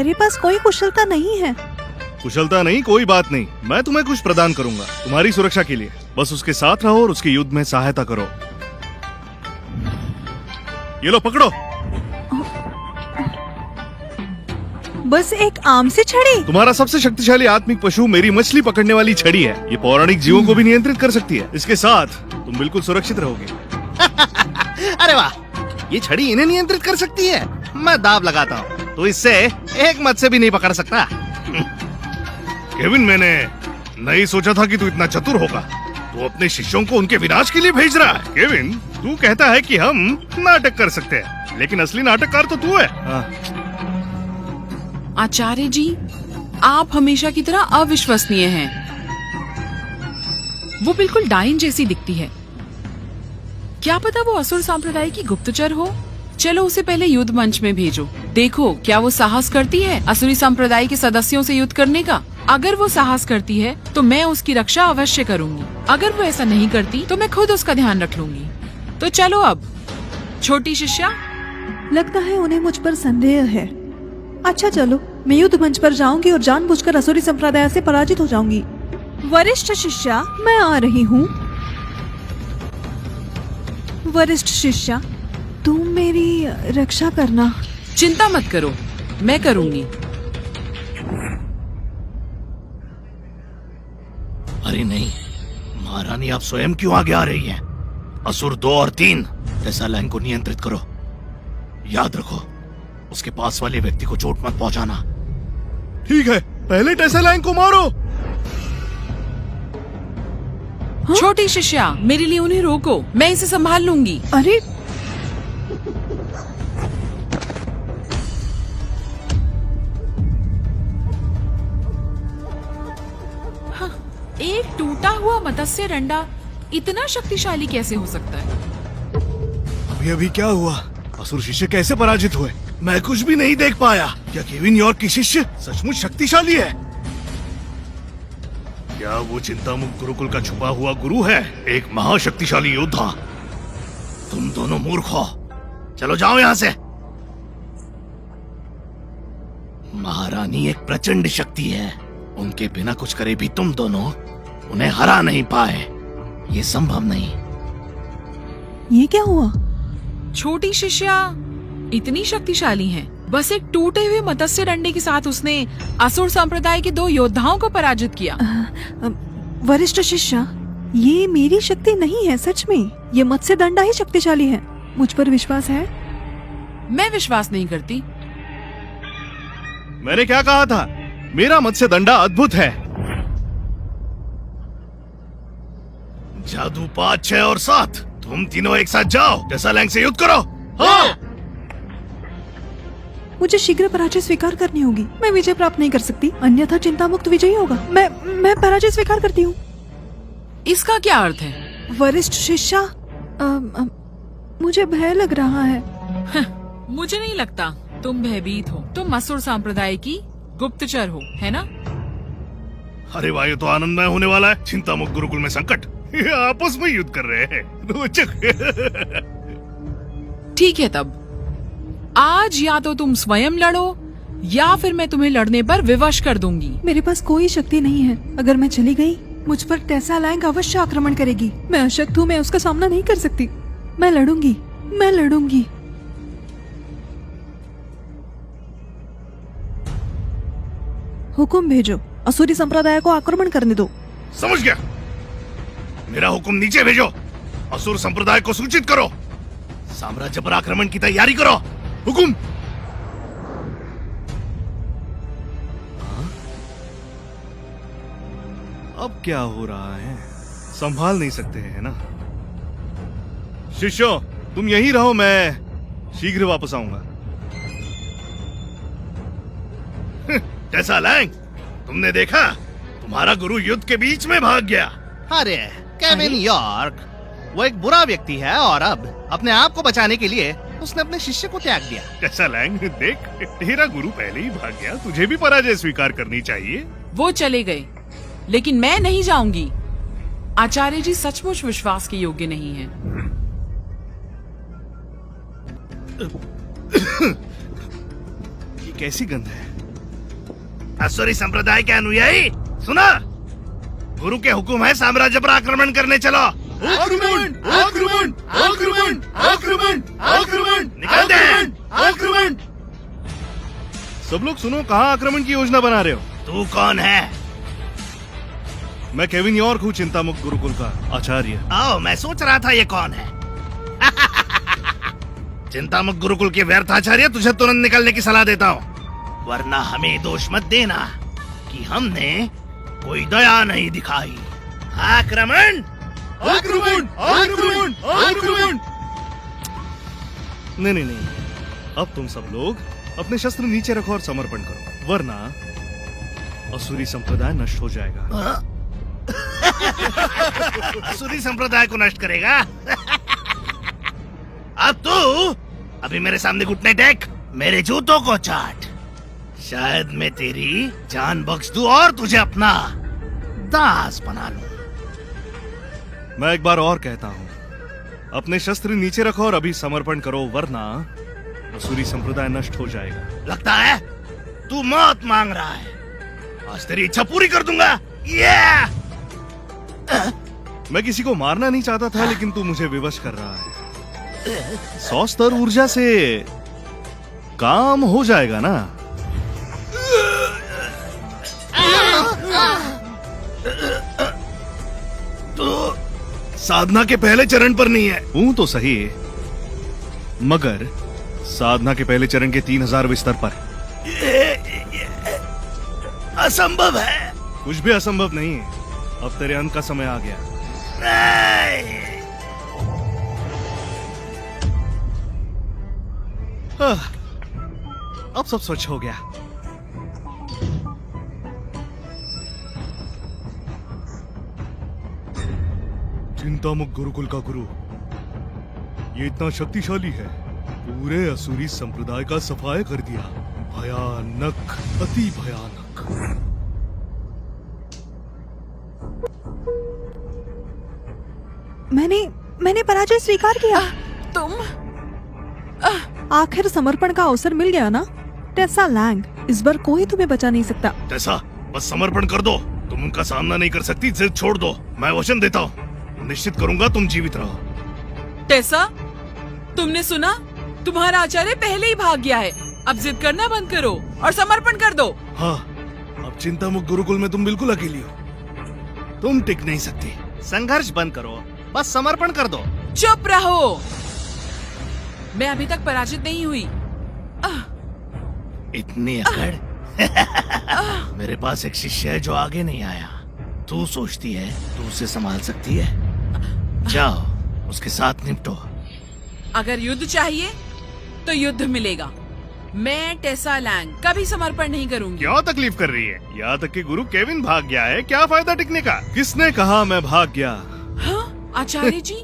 मेरे पास कोई कुशलता नहीं है। कुशलता नहीं, कोई बात नहीं, मैं तुम्हें कुछ प्रदान करूंगा तुम्हारी सुरक्षा के लिए। बस उसके साथ रहो और उसके युद्ध में सहायता करो। ये लो पकड़ो। बस एक आम से छड़ी? तुम्हारा सबसे शक्तिशाली आत्मिक पशु मेरी मछली पकड़ने वाली छड़ी है। ये पौराणिक जीवों को भी नियंत्रित कर सकती है। इसके साथ तुम बिल्कुल सुरक्षित रहोगे। अरे वाह, ये छड़ी इन्हें नियंत्रित कर सकती है। मैं दाव लगाता हूँ तो इससे एक मत्स्य भी नहीं पकड़ सकता। केविन, मैंने नहीं सोचा था कि तू इतना चतुर होगा। तू अपने शिष्यों को उनके विनाश के लिए भेज रहा है। केविन, तू कहता है कि हम नाटक कर सकते हैं, लेकिन असली नाटककार तो तू है। आचार्य जी, आप हमेशा की तरह अविश्वसनीय हैं। वो बिल्कुल डाइन जैसी दिखती है। क्या पता वो असुर संप्रदाय की गुप्तचर हो। चलो उसे पहले युद्ध मंच में भेजो। देखो क्या वो साहस करती है असुरी संप्रदाय के सदस्यों से युद्ध करने का। अगर वो साहस करती है तो मैं उसकी रक्षा अवश्य करूंगी। अगर वो ऐसा नहीं करती तो मैं खुद उसका ध्यान रख लूंगी। तो चलो अब छोटी शिष्या। लगता है उन्हें मुझ पर संदेह है। अच्छा चलो, मैं युद्ध मंच पर जाऊंगी और जानबूझकर असुरी संप्रदाय से पराजित हो जाऊंगी। वरिष्ठ शिष्या, मैं आ रही हूँ। वरिष्ठ शिष्या, तुम मेरी रक्षा करना। चिंता मत करो, मैं करूंगी। अरे नहीं, महारानी आप स्वयं क्यों आगे आ रही हैं? असुर 2 और 3 टेसालैंग को नियंत्रित करो। याद रखो, उसके पास वाले व्यक्ति को चोट मत पहुंचाना। ठीक है, पहले टेसालैंग को मारो। छोटी शिष्या, मेरे लिए उन्हें रोको, मैं इसे संभाल लूंगी। अरे एक टूटा हुआ मत्स्य डंडा इतना शक्तिशाली कैसे हो सकता है? अभी अभी क्या हुआ? असुर शिष्य कैसे पराजित हुए? मैं कुछ भी नहीं देख पाया। क्या केविन यॉर्क की शिष्य सचमुच शक्तिशाली है? क्या वो चिंतामुक्त गुरुकुल का छुपा हुआ गुरु है, एक महाशक्तिशाली योद्धा? तुम दोनों मूर्ख हो, चलो जाओ यहाँ से। महारानी एक प्रचंड शक्ति है, उनके बिना कुछ करे भी तुम दोनों उन्हें हरा नहीं पाए। ये संभव नहीं। ये क्या हुआ? छोटी शिष्या इतनी शक्तिशाली हैं। बस एक टूटे हुए मत्स्य डंडे के साथ उसने असुर संप्रदाय के 2 योद्धाओं को पराजित किया। वरिष्ठ शिष्या, ये मेरी शक्ति नहीं है। सच में ये मत्स्य दंडा ही शक्तिशाली है। मुझ पर विश्वास है? मैं विश्वास नहीं करती। मैंने क्या कहा था? मेरा मत्स्य दंडा अद्भुत है। जादू 5, 6 और 7, तुम तीनों एक साथ जाओ, टेसालैंग से युद्ध करो। हाँ। मुझे शीघ्र पराजय स्वीकार करनी होगी। मैं विजय प्राप्त नहीं कर सकती, अन्यथा चिंता मुक्त विजयी होगा। मैं पराजय स्वीकार करती हूँ। इसका क्या अर्थ है? वरिष्ठ शिष्या, मुझे भय लग रहा है। मुझे नहीं लगता तुम भयभीत हो। तुम असुर संप्रदाय की गुप्तचर हो, है ना? अरे वाह, ये तो आनंदमय होने वाला है। चिंतामुक्त गुरुकुल में संकट, ये आपस में युद्ध कर रहे हैं। रोचक। ठीक है, तब आज या तो तुम स्वयं लड़ो या फिर मैं तुम्हें लड़ने पर विवश कर दूंगी। मेरे पास कोई शक्ति नहीं है। अगर मैं चली गई, मुझ पर टेसालैंग अवश्य आक्रमण करेगी। मैं अशक्त हूँ, मैं उसका सामना नहीं कर सकती। मैं लड़ूंगी, मैं लड़ूंगी। हुक्म भेजो, असुरी संप्रदाय को आक्रमण करने दो। समझ गया। मेरा हुक्म नीचे भेजो। असुर संप्रदाय को सूचित करो। साम्राज्य पर आक्रमण की तैयारी करो। हुकुम। अब क्या हो रहा है? संभाल नहीं सकते हैं ना? शिष्यों, तुम यहीं रहो, मैं शीघ्र वापस आऊंगा। टेसालैंग, तुमने देखा? तुम्हारा गुरु युद्ध के बीच में भाग गया। अरे केविन यॉर्क, वो एक बुरा व्यक्ति है और अब अपने आप को बचाने के लिए उसने अपने शिष्य को त्याग दिया। टेसालैंग, देख, तेरा गुरु पहले ही भाग गया, तुझे भी पराजय स्वीकार करनी चाहिए। वो चले गए, लेकिन मैं नहीं जाऊंगी। आचार्य जी सचमुच विश्वास के योग्य नहीं है। ये कैसी गंध है? असुरी संप्रदाय के अनुयायी सुना, गुरु के हुक्म है साम्राज्य पर आक्रमण करने चलो। आक्रमण आक्रमण आक्रमण आक्रमण आक्रमण निकल दे। आक्रमण। सब लोग सुनो, कहाँ आक्रमण की योजना बना रहे हो? तू कौन है? मैं केविन यॉर्क हूँ, चिंतामुक्त गुरुकुल का आचार्य। आओ, मैं सोच रहा था ये कौन है। चिंतामुक्त गुरुकुल के व्यर्थ आचार्य, तुझे तुरंत निकलने की सलाह देता हूँ, वरना हमें दोष मत देना कि हमने कोई दया नहीं दिखाई। आक्रमण आक्रमण आक्रमण आक्रमण। नहीं नहीं नहीं, अब तुम सब लोग अपने शस्त्र नीचे रखो और समर्पण करो, वरना असुरी संप्रदाय नष्ट हो जाएगा। असुरी संप्रदाय को नष्ट करेगा? अब तू अभी मेरे सामने घुटने टेक, मेरे जूतों को चाट, शायद मैं तेरी जान बख्श दूं और तुझे अपना दास बना लूं। मैं एक बार और कहता हूँ, अपने शस्त्र नीचे रखो और अभी समर्पण करो, वरना असुरी संप्रदाय नष्ट हो जाएगा। लगता है तू मौत मांग रहा है, आज तेरी इच्छा पूरी कर दूंगा। ये मैं किसी को मारना नहीं चाहता था, लेकिन तू मुझे विवश कर रहा है। 100 स्तर ऊर्जा से काम हो जाएगा ना? तो साधना के पहले चरण पर नहीं है। हूं तो सही, मगर साधना के पहले चरण के 3000 बिस्तर पर। ये असंभव है। कुछ भी असंभव नहीं है, अब तेरे अंत का समय आ गया। नहीं। अब सब स्वच्छ हो गया। चिंतामुक्त गुरुकुल का गुरु, ये इतना शक्तिशाली है, पूरे असुरी संप्रदाय का सफाया कर दिया। भयानक, अति भयानक। मैंने पराजय स्वीकार किया। तुम आखिर समर्पण का अवसर मिल गया ना? टेसा लैंग, इस बार कोई तुम्हें बचा नहीं सकता। टेसा, बस समर्पण कर दो। तुम उनका सामना नहीं कर सकती, जिद छोड़ दो। मैं वचन देता हूँ, निश्चित करूंगा तुम जीवित रहो। टेसा, तुमने सुना? तुम्हारा आचार्य पहले ही भाग गया है। अब जिद करना बंद करो और समर्पण कर दो। हाँ, अब चिंतामुक्त गुरुकुल में तुम बिल्कुल अकेली हो, तुम टिक नहीं सकती। संघर्ष बंद करो, बस समर्पण कर दो। चुप रहो, मैं अभी तक पराजित नहीं हुई। इतनी अकड़। मेरे पास एक शिष्य है जो आगे नहीं आया। तू सोचती है तू उसे संभाल सकती है? जाओ, उसके साथ निपटो। अगर युद्ध चाहिए तो युद्ध मिलेगा। मैं टेसा लैंग कभी समर्पण नहीं करूंगी। क्यों तकलीफ कर रही है? यहाँ तक कि गुरु केविन भाग गया है, क्या फायदा टिकने का? किसने कहा मैं भाग गया? हाँ, आचार्य जी।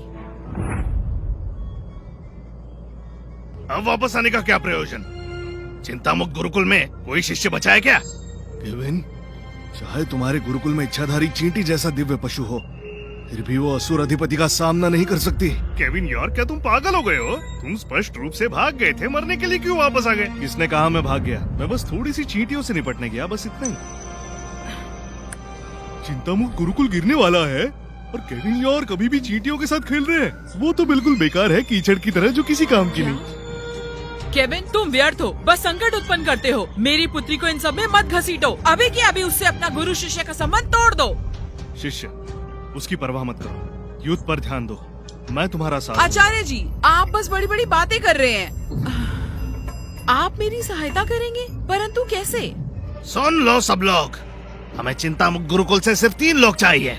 अब वापस आने का क्या प्रयोजन? चिंतामुक्त गुरुकुल में कोई शिष्य बचा है क्या? केविन, चाहे तुम्हारे गुरुकुल में इच्छाधारी चींटी जैसा दिव्य पशु हो, फिर भी वो असुर अधिपति का सामना नहीं कर सकती। केविन यार, क्या तुम पागल हो गए हो? तुम स्पष्ट रूप से भाग गए थे, मरने के लिए क्यों वापस आ गए? किसने कहा मैं भाग गया? मैं बस थोड़ी सी चींटियों से निपटने गया, बस इतना ही। चिंतामुक्त गुरुकुल गिरने वाला है और केविन यार कभी भी चींटियों के साथ खेल रहे हैं। वो तो बिल्कुल बेकार है, कीचड़ की तरह जो किसी काम की नहीं। केविन, तुम व्यर्थ हो, बस संकट उत्पन्न करते हो। मेरी पुत्री को इन सब में मत घसीटो। अभी की अभी उससे अपना गुरु शिष्य का संबंध तोड़ दो। शिष्य, उसकी परवाह मत करो, युद्ध पर ध्यान दो, मैं तुम्हारा साथ। आचार्य जी, आप बस बड़ी बड़ी बातें कर रहे हैं। आप मेरी सहायता करेंगे, परंतु कैसे? सुन लो सब लोग, हमें चिंतामुक्त गुरुकुल से सिर्फ 3 लोग चाहिए,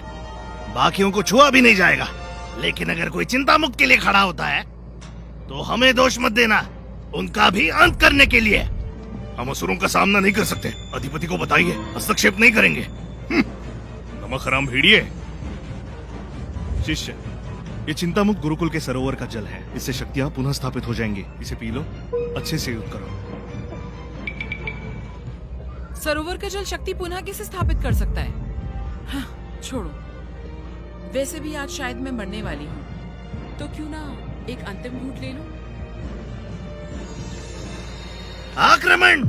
बाकियों को छुआ भी नहीं जाएगा। लेकिन अगर कोई चिंतामुक्त के लिए खड़ा होता है तो हमें दोष मत देना, उनका भी अंत करने के लिए। हम असुरों का सामना नहीं कर सकते, अधिपति को बताइए, हस्तक्षेप नहीं करेंगे। नमक हराम भेड़िए। शिष्य, ये चिंतामुक्त गुरुकुल के सरोवर का जल है, इससे शक्तियां पुनः स्थापित हो जाएंगी। इसे पी लो, अच्छे से युद्ध करो। सरोवर का जल शक्ति पुनः कैसे स्थापित कर सकता है? हाँ, छोड़ो। वैसे भी आज शायद मैं मरने वाली हूँ, तो क्यों ना एक अंतिम घूंट ले लूं? आक्रमण!